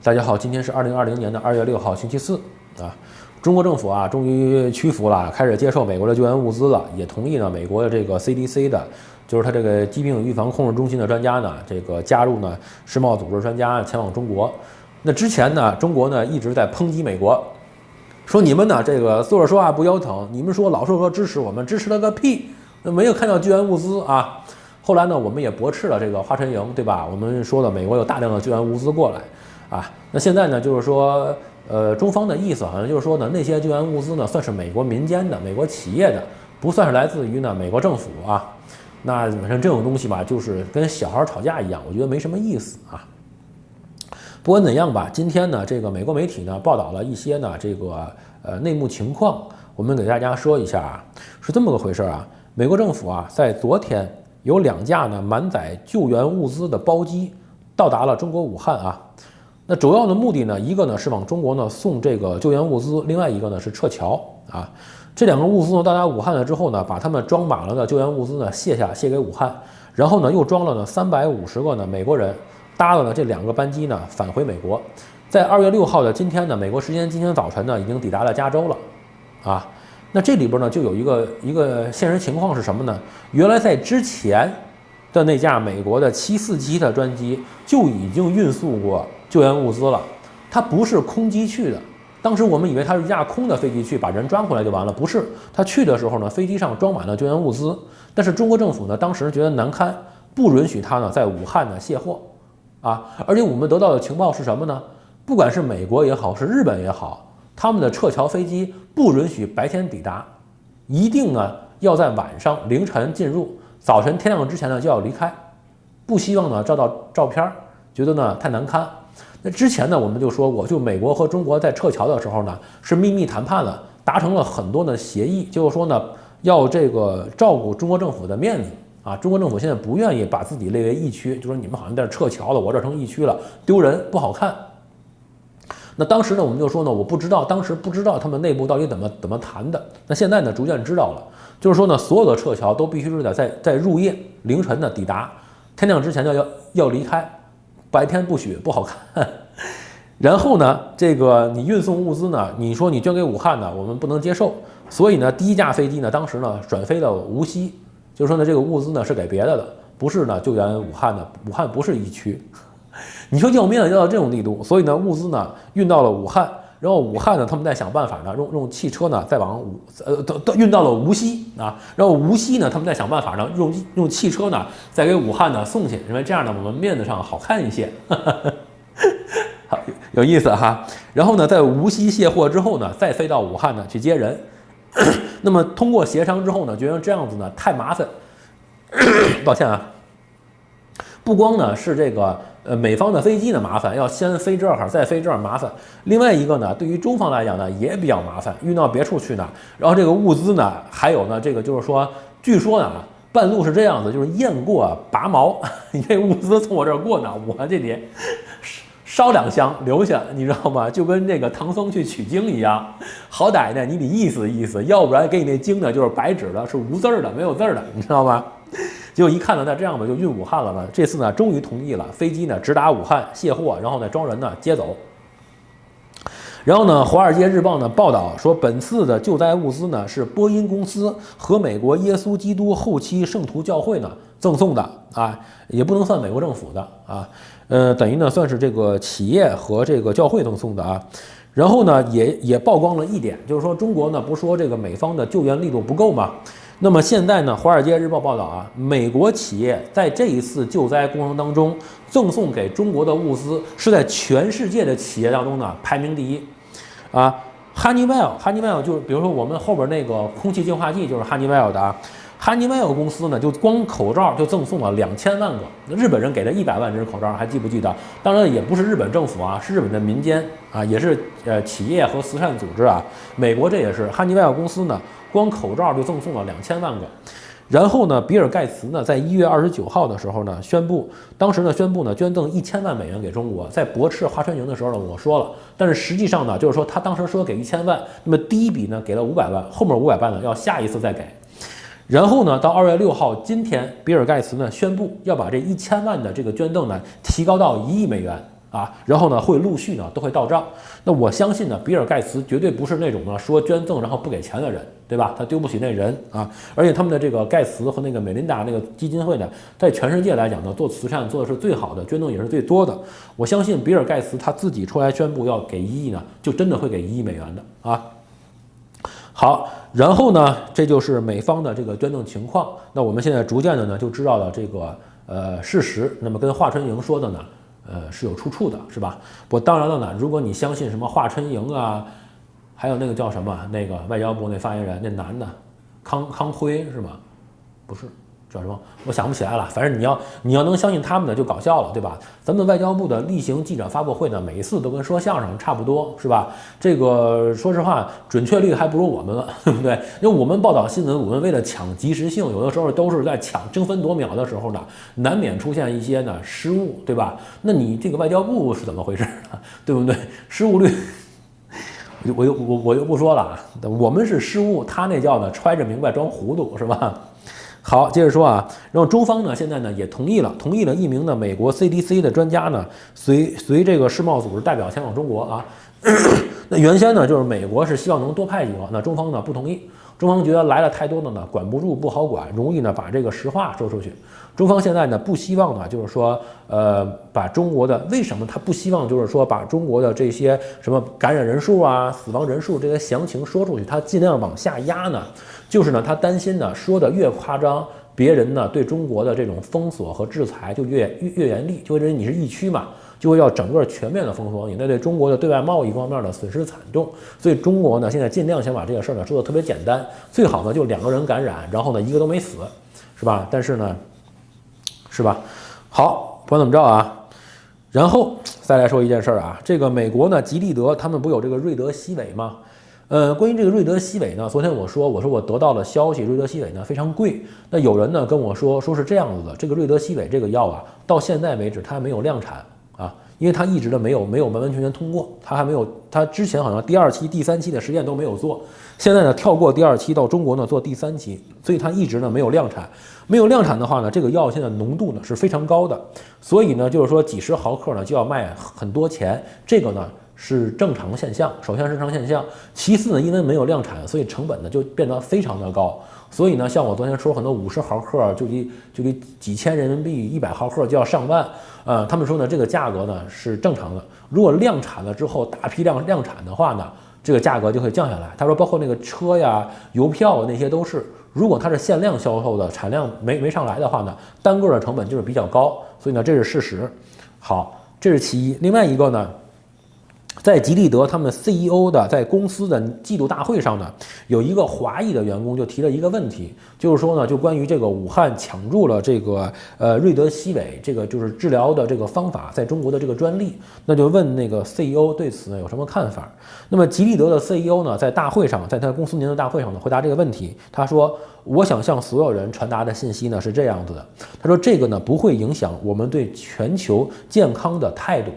大家好，今天是2020年的2月6号，星期四啊。中国政府啊，终于屈服了，开始接受美国的救援物资了，也同意呢美国的这个 CDC 的，就是它这个疾病预防控制中心的专家呢，这个加入呢世贸组织专家前往中国。那之前呢，中国呢一直在抨击美国，说你们呢这个坐着说话不腰疼，你们说老说支持我们，支持了个屁，没有看到救援物资啊。后来呢，我们也驳斥了这个华春莹，对吧？我们说了美国有大量的救援物资过来。啊，那现在呢，就是说，中方的意思好像就是说呢，那些救援物资呢，算是美国民间的、美国企业的，不算是来自于呢美国政府啊。那反正这种东西吧，就是跟小孩吵架一样，我觉得没什么意思啊。不管怎样吧，今天呢，这个美国媒体呢报道了一些呢这个内幕情况，我们给大家说一下啊，是这么个回事啊。美国政府啊，在昨天有2架呢满载救援物资的包机到达了中国武汉啊。那主要的目的呢，一个呢是往中国呢送这个救援物资，另外一个呢是撤侨啊。这2个物资呢到达武汉了之后呢，把他们装满了的救援物资呢卸给武汉，然后呢又装了呢350个呢美国人，搭了呢这2个班机呢返回美国。在2月6号的今天呢，美国时间今天早晨呢已经抵达了加州了啊。那这里边呢就有一个现实情况是什么呢？原来在之前的那架美国的747的专机就已经运输过救援物资了，它不是空机去的。当时我们以为它是一架空的飞机去把人抓回来就完了，不是，它去的时候呢，飞机上装满了救援物资，但是中国政府呢当时觉得难堪，不允许它呢在武汉呢卸货啊。而且我们得到的情报是什么呢？不管是美国也好，是日本也好，他们的撤侨飞机不允许白天抵达，一定呢要在晚上凌晨进入，早晨天亮之前呢就要离开，不希望呢照到照片，觉得呢太难堪。那之前呢我们就说过，就美国和中国在撤侨的时候呢是秘密谈判了，达成了很多的协议，就是说呢要这个照顾中国政府的面子啊。中国政府现在不愿意把自己列为疫区，就说你们好像在这撤侨了，我这成疫区了，丢人不好看。那当时呢我们就说呢，我不知道，当时不知道他们内部到底怎么谈的。那现在呢逐渐知道了，就是说呢所有的撤侨都必须是在入夜凌晨的抵达，天亮之前要离开，白天不许，不好看。然后呢，这个你运送物资呢，你说你捐给武汉呢，我们不能接受。所以呢，第1架飞机呢，当时呢转飞到无锡，就是说呢，这个物资呢是给别的，不是呢救援武汉的，武汉不是疫区。你说要面子要到这种地步，所以呢，物资呢运到了武汉，然后武汉呢，他们再想办法呢，用汽车呢再往运到了无锡啊，然后无锡呢，他们再想办法呢，用汽车呢再给武汉呢送去，因为这样呢，我们面子上好看一些，好有意思哈。然后呢，在无锡卸货之后呢，再飞到武汉呢去接人。那么通过协商之后呢，觉得这样子呢太麻烦，抱歉啊。不光呢是这个美方的飞机呢麻烦，要先飞这儿再飞这儿麻烦。另外一个呢，对于中方来讲呢也比较麻烦，运到别处去呢。然后这个物资呢，还有呢这个就是说，据说呢半路是这样子，就是雁过拔毛，你这物资从我这儿过呢，我这得烧2箱留下，你知道吗？就跟这个唐僧去取经一样，好歹呢你得意思意思，要不然给你那经呢就是白纸的，是无字的，没有字的，你知道吗？结果一看呢，那这样吧，就运武汉了呢。这次呢，终于同意了，飞机呢直达武汉卸货，然后呢装人呢接走。然后呢，《华尔街日报》呢报道说，本次的救灾物资呢是波音公司和美国耶稣基督后期圣徒教会呢赠送的啊，也不能算美国政府的啊，等于呢算是这个企业和这个教会赠送的啊。然后呢，也曝光了一点，就是说中国呢不说这个美方的救援力度不够吗？那么现在呢，《华尔街日报》报道啊，美国企业在这一次救灾过程当中赠送给中国的物资是在全世界的企业当中呢排名第1，啊 ，Honeywell 就是比如说我们后边那个空气净化器就是 Honeywell 的啊。Honeywell 公司呢，就光口罩就赠送了2000万个，日本人给了100万只口罩，还记不记得？当然也不是日本政府啊，是日本的民间啊，也是企业和慈善组织啊。美国这也是 Honeywell 公司呢，光口罩就赠送了2000万个。然后呢，比尔盖茨呢，在1月29号的时候呢，当时呢宣布呢捐赠1000万美元给中国。在驳斥华春莹的时候呢，我说了，但是实际上呢，就是说他当时说给1000万，那么第一笔呢给了500万，后面500万呢要下一次再给。然后呢，到2月6号，今天比尔盖茨呢宣布要把这1000万的这个捐赠呢提高到1亿美元啊，然后呢会陆续呢都会到账。那我相信呢，比尔盖茨绝对不是那种呢说捐赠然后不给钱的人，对吧？他丢不起那人啊。而且他们的这个盖茨和那个美琳达那个基金会呢，在全世界来讲呢，做慈善做的是最好的，捐赠也是最多的。我相信比尔盖茨他自己出来宣布要给1亿呢，就真的会给1亿美元的啊。好，然后呢，这就是美方的这个捐赠情况。那我们现在逐渐的呢就知道了这个事实。那么跟华春莹说的呢，是有出处的，是吧？不，当然了呢，如果你相信什么华春莹啊，还有那个叫什么那个外交部那发言人那男的康辉是吗？不是。叫什么？我想不起来了。反正你要能相信他们的就搞笑了，对吧？咱们外交部的例行记者发布会呢，每一次都跟说相声差不多，是吧？这个说实话，准确率还不如我们了，对不对？因为我们报道新闻，我们为了抢及时性，有的时候都是在抢争分夺秒的时候呢，难免出现一些呢失误，对吧？那你这个外交部是怎么回事呢？对不对？失误率。我就不说了啊，我们是失误，他那叫呢揣着明白装糊涂，是吧？好，接着说啊，然后中方呢现在呢也同意了一名呢美国 CDC 的专家呢随这个世贸组织代表前往中国啊。那原先呢就是美国是希望能多派几个，那中方呢不同意，中方觉得来了太多的呢管不住，不好管，容易呢把这个实话说出去。中方现在呢不希望呢就是说把中国的为什么他不希望就是说把中国的这些什么感染人数啊、死亡人数这些详情说出去，他尽量往下压呢？就是呢，他担心呢，说的越夸张，别人呢对中国的这种封锁和制裁就越严厉，就会认为你是疫区嘛，就会要整个全面的封锁你，那对中国的对外贸易方面的损失惨重。所以中国呢现在尽量想把这个事儿呢说的特别简单，最好呢就2个人感染，然后呢1个都没死，是吧？但是呢，是吧？好，不管怎么着啊，然后再来说一件事儿啊，这个美国呢吉利德他们不有这个瑞德西韦吗？关于这个瑞德西韦呢，昨天我说我得到了消息，瑞德西韦呢非常贵。那有人呢跟我说是这样子的，这个瑞德西韦这个药啊，到现在为止它还没有量产啊，因为它一直的没有完全通过，它之前好像第2期、第3期的实验都没有做，现在呢跳过第2期到中国呢做第3期，所以它一直呢没有量产。没有量产的话呢，这个药现在浓度呢是非常高的，所以呢就是说几十毫克呢就要卖很多钱，这个呢是正常现象，首先是正常现象，其次呢，因为没有量产，所以成本呢就变得非常的高。所以呢，像我昨天说，很多50毫克就得几千人民币，100毫克就要上万。他们说呢，这个价格呢是正常的。如果量产了之后，大批量产的话呢，这个价格就会降下来。他说，包括那个车呀、邮票那些都是，如果它是限量销售的，产量没上来的话呢，单个的成本就是比较高。所以呢，这是事实。好，这是其一。另外一个呢，在吉利德他们 CEO 的在公司的季度大会上呢，有一个华裔的员工就提了一个问题，就是说呢，就关于这个武汉抢入了这个瑞德西韦这个就是治疗的这个方法在中国的这个专利，那就问那个 CEO 对此呢有什么看法？那么吉利德的 CEO 呢在大会上，在他公司年度大会上呢回答这个问题，他说：“我想向所有人传达的信息呢是这样子的，他说这个呢不会影响我们对全球健康的态度。”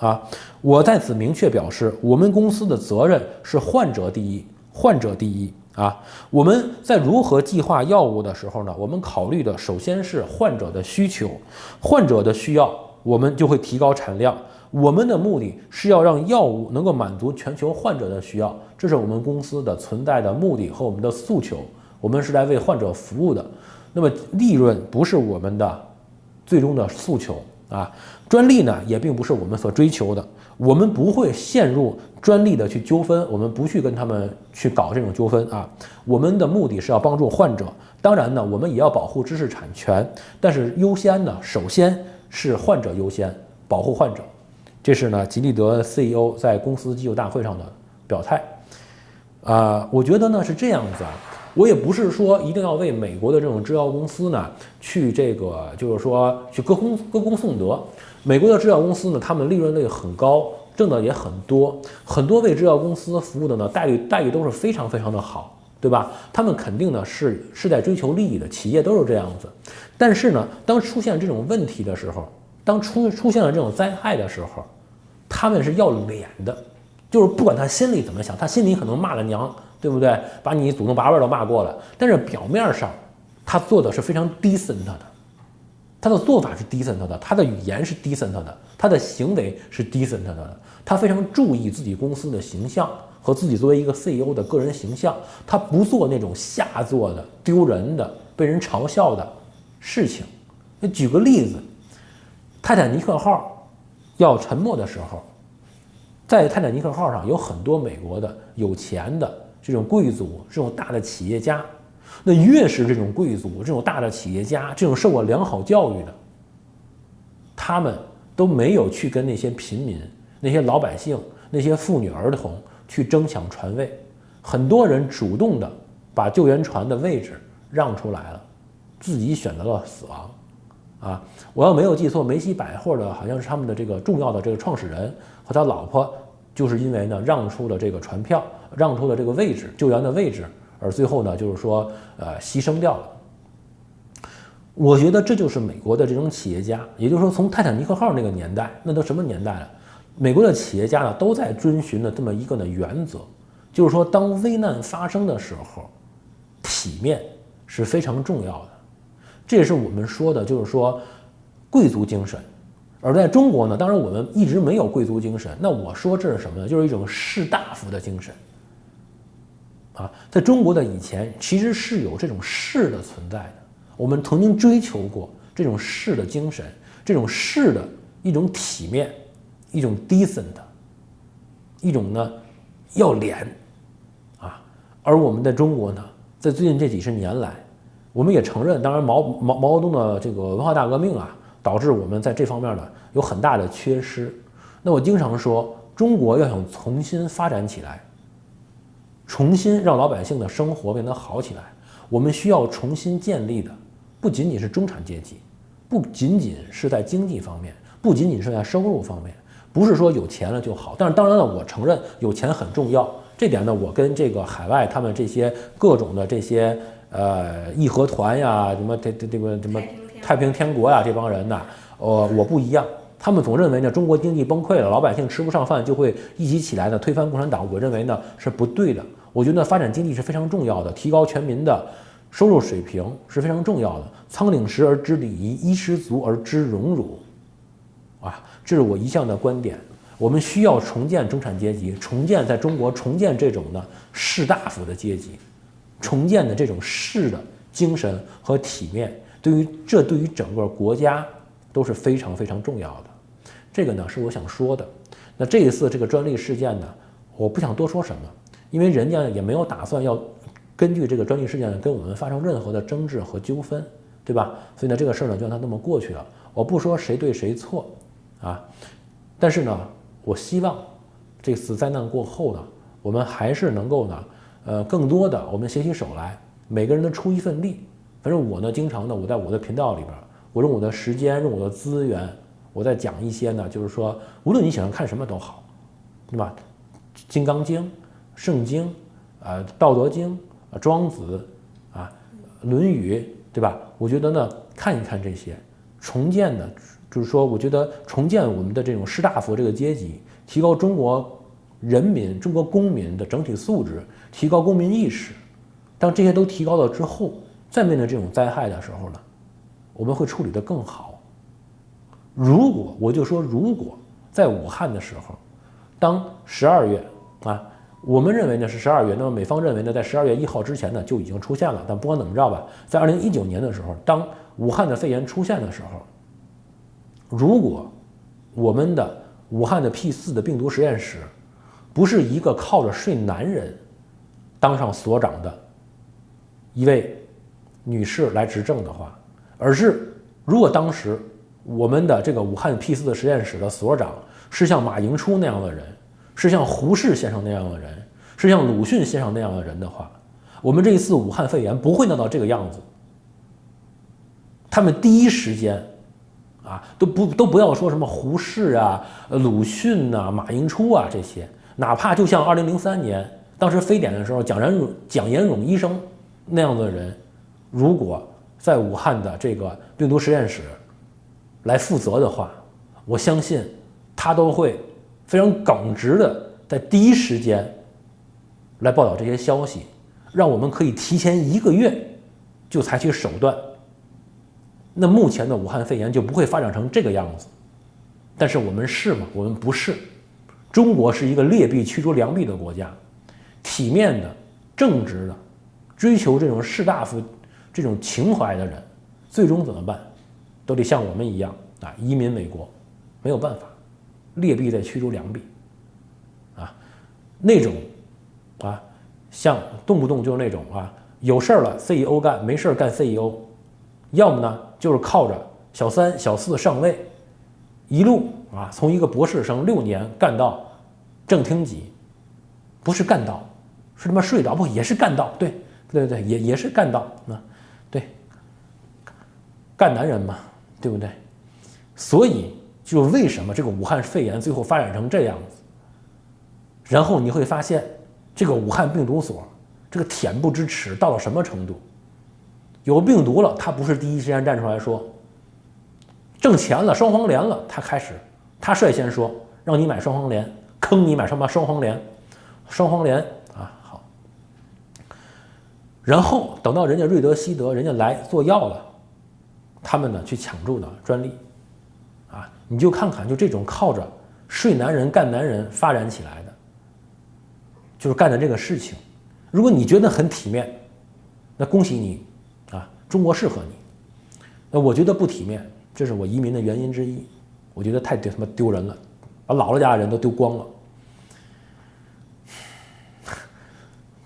啊，我在此明确表示，我们公司的责任是患者第一，患者第一啊！我们在如何计划药物的时候呢，我们考虑的首先是患者的需求，患者的需要，我们就会提高产量。我们的目的是要让药物能够满足全球患者的需要，这是我们公司的存在的目的和我们的诉求。我们是来为患者服务的，那么利润不是我们的最终的诉求。啊，专利呢也并不是我们所追求的，我们不会陷入专利的去纠纷，我们不去跟他们去搞这种纠纷啊。我们的目的是要帮助患者，当然呢，我们也要保护知识产权，但是优先呢，首先是患者优先，保护患者。这是呢，吉利德 CEO 在公司季度大会上的表态。我觉得呢是这样子啊。我也不是说一定要为美国的这种制药公司呢去这个，就是说去歌功颂德。美国的制药公司呢，他们利润率很高，挣的也很多，很多为制药公司服务的呢待遇都是非常非常的好，对吧？他们肯定呢是在追求利益的，企业都是这样子。但是呢，当出现这种问题的时候，当出现了这种灾害的时候，他们是要脸的，就是不管他心里怎么想，他心里可能骂了娘。对不对？把你祖宗八辈都骂过了，但是表面上他做的是非常decent的，他的做法是 decent 的，他的语言是 decent 的，他的行为是 decent 的，他非常注意自己公司的形象和自己作为一个 CEO 的个人形象，他不做那种下作的、丢人的、被人嘲笑的事情。举个例子，泰坦尼克号要沉没的时候，在泰坦尼克号上有很多美国的有钱的这种贵族，这种大的企业家。那越是这种贵族、这种大的企业家、这种受过良好教育的，他们都没有去跟那些平民、那些老百姓、那些妇女儿童去争抢船位。很多人主动的把救援船的位置让出来了，自己选择了死亡。啊，我要没有记错，梅西百货的好像是他们的这个重要的这个创始人和他老婆，就是因为呢让出了这个船票，让出了这个位置，救援的位置。而最后呢，就是说，牺牲掉了。我觉得这就是美国的这种企业家，也就是说，从泰坦尼克号那个年代，那都什么年代了？美国的企业家呢，都在遵循的这么一个呢原则，就是说，当危难发生的时候，体面是非常重要的。这也是我们说的，就是说，贵族精神。而在中国呢，当然我们一直没有贵族精神。那我说这是什么呢？就是一种士大夫的精神。在中国的以前其实是有这种士的存在的，我们曾经追求过这种士的精神，这种士的一种体面，一种 decent， 一种呢要脸啊。而我们在中国呢，在最近这几十年来，我们也承认，当然毛泽东的这个文化大革命啊，导致我们在这方面呢有很大的缺失。那我经常说，中国要想重新发展起来，重新让老百姓的生活变得好起来，我们需要重新建立的不仅仅是中产阶级，不仅仅是在经济方面，不仅仅是在收入方面，不是说有钱了就好。但是当然了，我承认有钱很重要，这点呢，我跟这个海外他们这些各种的这些义和团呀，什么这个什么太平天国呀这帮人呢，我不一样。他们总认为呢，中国经济崩溃了，老百姓吃不上饭，就会一起起来呢推翻共产党。我认为呢是不对的。我觉得发展经济是非常重要的，提高全民的收入水平是非常重要的。仓廪实而知礼仪，衣食足而知荣辱。这是我一向的观点。我们需要重建中产阶级，重建在中国重建这种呢士大夫的阶级，重建的这种士的精神和体面，对于整个国家都是非常非常重要的。这个呢是我想说的。那这一次这个专利事件呢，我不想多说什么，因为人家也没有打算要根据这个专利事件跟我们发生任何的争执和纠纷，对吧？所以呢，这个事儿呢就让它那么过去了。我不说谁对谁错啊，但是呢，我希望这次灾难过后呢，我们还是能够呢，更多的我们携起手来，每个人都出一份力。反正我呢，经常呢，我在我的频道里边，我用我的时间，用我的资源，我在讲一些呢，就是说，无论你想看什么都好，对吧？《金刚经》、圣经、道德经、庄子啊、论语，对吧？我觉得呢，看一看这些，重建呢，就是说，我觉得重建我们的这种士大夫这个阶级，提高中国人民、中国公民的整体素质，提高公民意识。当这些都提高了之后，再面对这种灾害的时候呢，我们会处理得更好。如果我就说，如果在武汉的时候，当12月啊，我们认为呢是12月，那么美方认为呢在12月1号之前呢就已经出现了。但不管怎么着吧，在2019年的时候，当武汉的肺炎出现的时候，如果我们的武汉的 P4 的病毒实验室不是一个靠着睡男人当上所长的一位女士来执政的话，而是如果当时我们的这个武汉 P4 的实验室的所长是像马迎初那样的人，是像胡适先生那样的人，是像鲁迅先生那样的人的话，我们这一次武汉肺炎不会闹到这个样子。他们第一时间啊，都不要说什么胡适啊、鲁迅啊、马迎初啊这些，哪怕就像2003年当时非典的时候，蒋延勇医生那样的人，如果在武汉的这个病毒实验室来负责的话，我相信他都会非常耿直的在第一时间来报道这些消息，让我们可以提前1个月就采取手段那目前的武汉肺炎就不会发展成这个样子。但是我们是吗？我们不是。中国是一个劣币驱逐良币的国家，体面的、正直的，追求这种士大夫这种情怀的人，最终怎么办？都得像我们一样啊，移民美国，没有办法，劣币在驱逐良币啊。那种啊，像动不动就是那种啊，有事儿了 CEO 干，没事儿干 CEO， 要么呢就是靠着小三小四上位，一路啊从一个博士生6年干到正厅级，不是干到，是他妈睡倒，不也是干到？对，也是干到啊，对，干男人嘛，对不对？所以就为什么这个武汉肺炎最后发展成这样子？然后你会发现，这个武汉病毒所这个恬不知耻到了什么程度？有病毒了，他不是第一时间站出来说，挣钱了，双黄连了，他率先说让你买双黄连，坑你买什么双黄连啊，好。然后等到人家瑞德西德人家来做药了，他们呢去抢注的专利，啊，你就看看，就这种靠着睡男人干男人发展起来的，就是干的这个事情。如果你觉得很体面，那恭喜你啊，中国适合你。那我觉得不体面，这是我移民的原因之一。我觉得太他妈丢人了，把姥姥家的人都丢光了。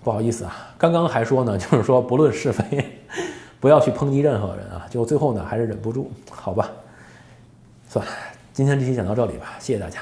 不好意思啊，刚刚还说呢，就是说不论是非，不要去抨击任何人啊。结果最后呢，还是忍不住，好吧，算了，今天这期讲到这里吧，谢谢大家。